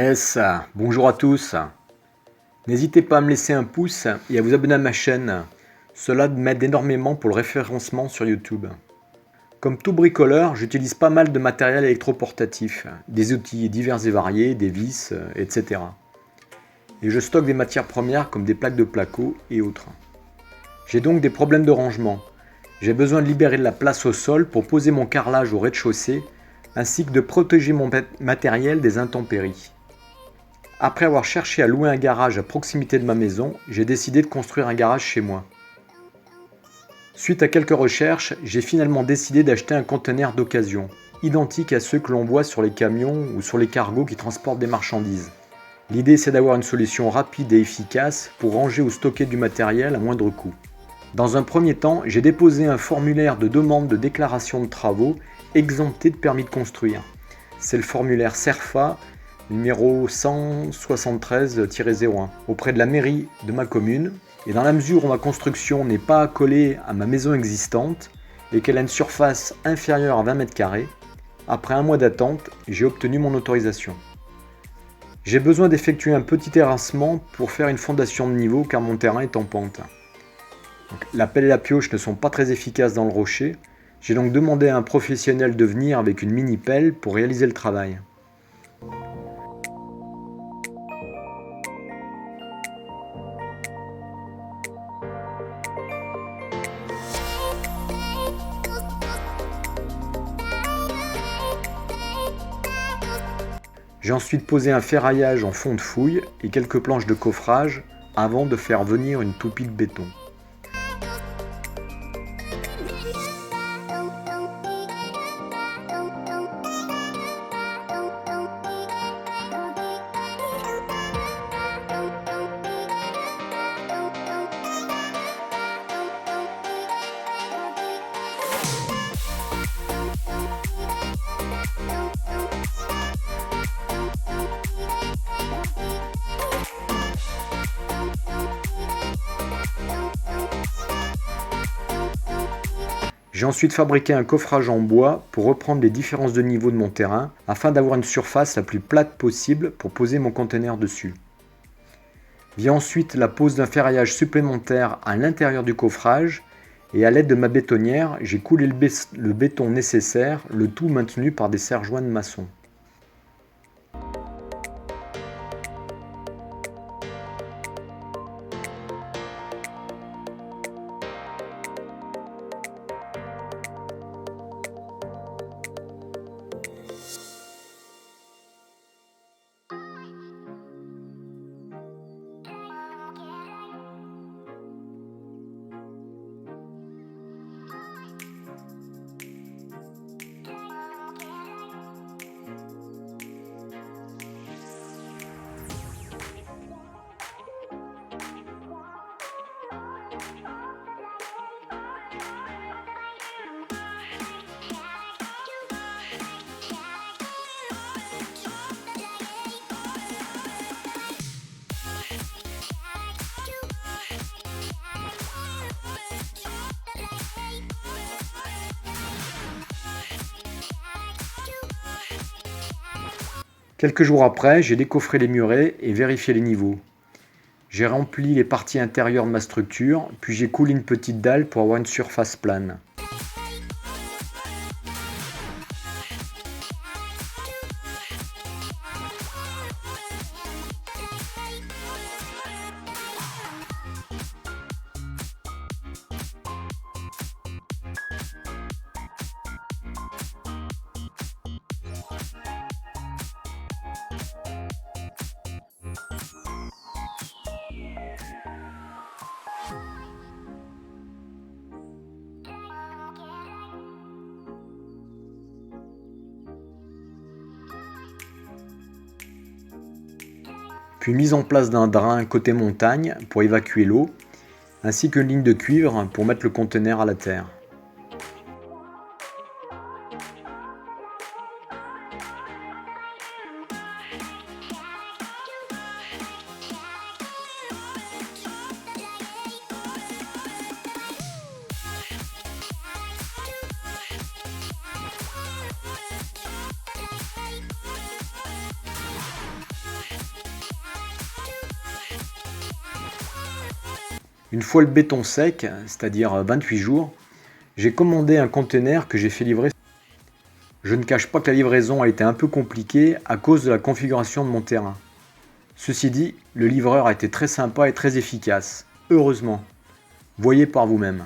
Yes, bonjour à tous. N'hésitez pas à me laisser un pouce et à vous abonner à ma chaîne. Cela m'aide énormément pour le référencement sur YouTube. Comme tout bricoleur, j'utilise pas mal de matériel électroportatif, des outils divers et variés, des vis, etc. Et je stocke des matières premières comme des plaques de placo et autres. J'ai donc des problèmes de rangement. J'ai besoin de libérer de la place au sol pour poser mon carrelage au rez-de-chaussée, ainsi que de protéger mon matériel des intempéries. Après avoir cherché à louer un garage à proximité de ma maison, j'ai décidé de construire un garage chez moi. Suite à quelques recherches, j'ai finalement décidé d'acheter un conteneur d'occasion, identique à ceux que l'on voit sur les camions ou sur les cargos qui transportent des marchandises. L'idée c'est d'avoir une solution rapide et efficace pour ranger ou stocker du matériel à moindre coût. Dans un premier temps, j'ai déposé un formulaire de demande de déclaration de travaux exempté de permis de construire. C'est le formulaire CERFA numéro 173-01 auprès de la mairie de ma commune. Et dans la mesure où ma construction n'est pas accolée à ma maison existante et qu'elle a une surface inférieure à 20 m², après un mois d'attente, j'ai obtenu mon autorisation. J'ai besoin d'effectuer un petit terrassement pour faire une fondation de niveau car mon terrain est en pente. La pelle et la pioche ne sont pas très efficaces dans le rocher. J'ai donc demandé à un professionnel de venir avec une mini pelle pour réaliser le travail. J'ai ensuite posé un ferraillage en fond de fouille et quelques planches de coffrage avant de faire venir une toupie de béton. J'ai ensuite fabriqué un coffrage en bois pour reprendre les différences de niveau de mon terrain afin d'avoir une surface la plus plate possible pour poser mon conteneur dessus. Vient ensuite la pose d'un ferraillage supplémentaire à l'intérieur du coffrage et à l'aide de ma bétonnière, j'ai coulé le béton nécessaire, le tout maintenu par des serre-joints de maçon. Quelques jours après, j'ai décoffré les murets et vérifié les niveaux. J'ai rempli les parties intérieures de ma structure, puis j'ai coulé une petite dalle pour avoir une surface plane. Puis mise en place d'un drain côté montagne pour évacuer l'eau, ainsi qu'une ligne de cuivre pour mettre le conteneur à la terre. Une fois le béton sec, c'est-à-dire 28 jours, j'ai commandé un conteneur que j'ai fait livrer. Je ne cache pas que la livraison a été un peu compliquée à cause de la configuration de mon terrain. Ceci dit, le livreur a été très sympa et très efficace. Heureusement. Voyez par vous-même.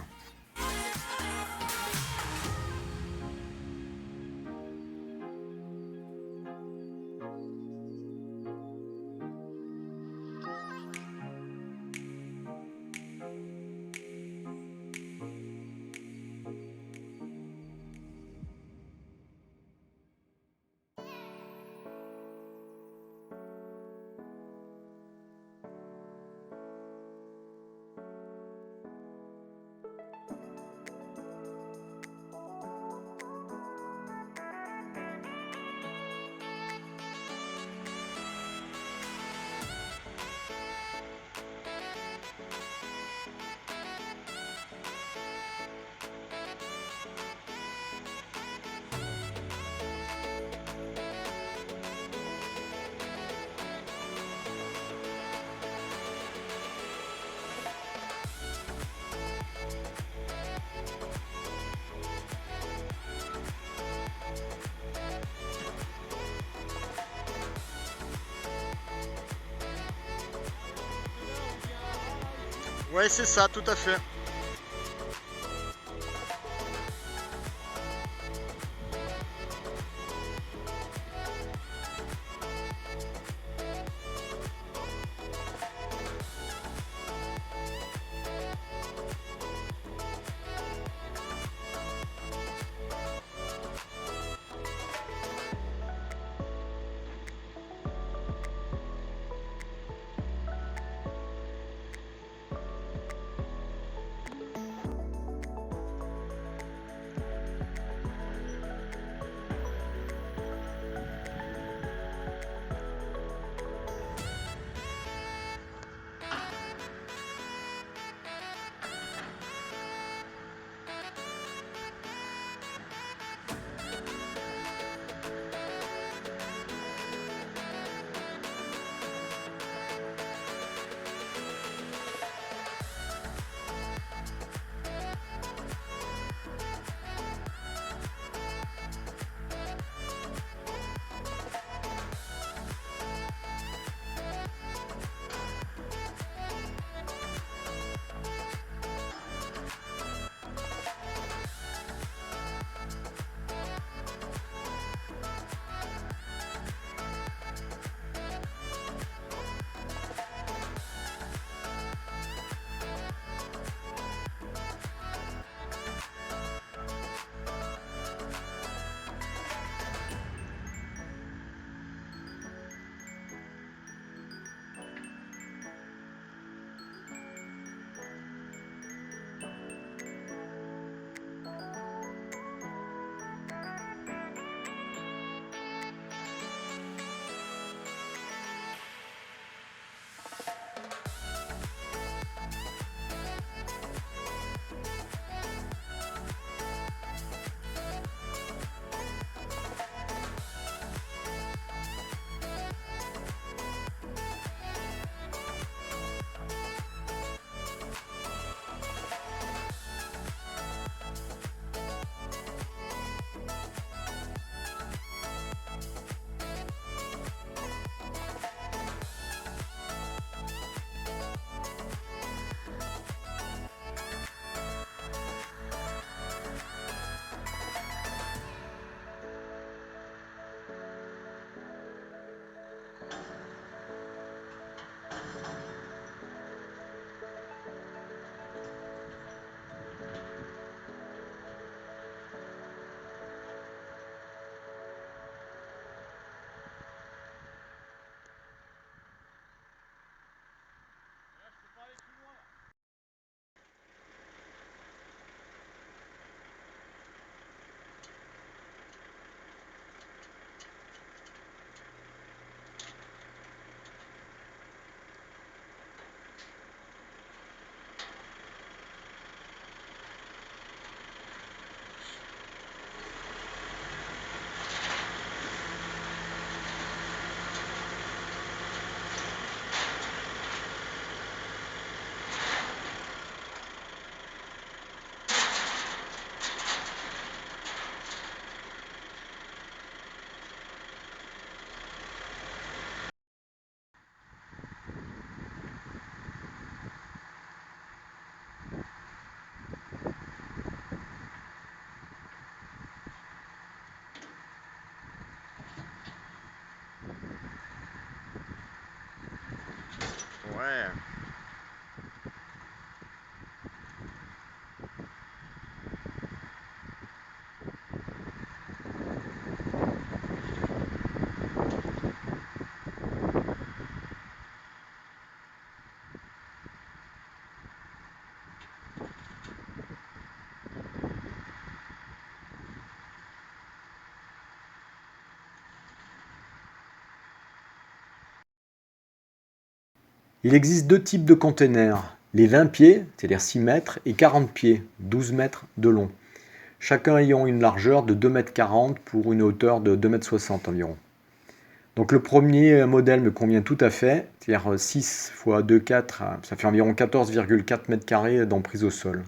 Ouais, c'est ça, tout à fait. Ouais. Il existe deux types de containers, les 20 pieds, c'est-à-dire 6 mètres, et 40 pieds, 12 mètres de long, chacun ayant une largeur de 2,40 m pour une hauteur de 2,60 m environ. Donc le premier modèle me convient tout à fait, c'est-à-dire 6 x 2,4, ça fait environ 14,4 m² d'emprise au sol.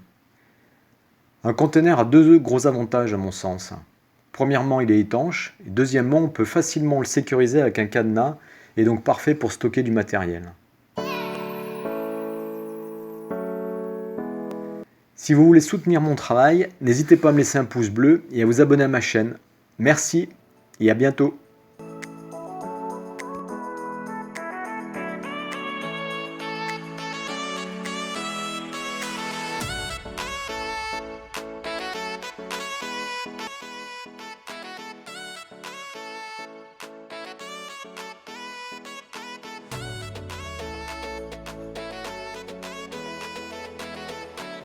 Un container a deux gros avantages à mon sens. Premièrement, il est étanche, et deuxièmement, on peut facilement le sécuriser avec un cadenas, et donc parfait pour stocker du matériel. Si vous voulez soutenir mon travail, n'hésitez pas à me laisser un pouce bleu et à vous abonner à ma chaîne. Merci et à bientôt.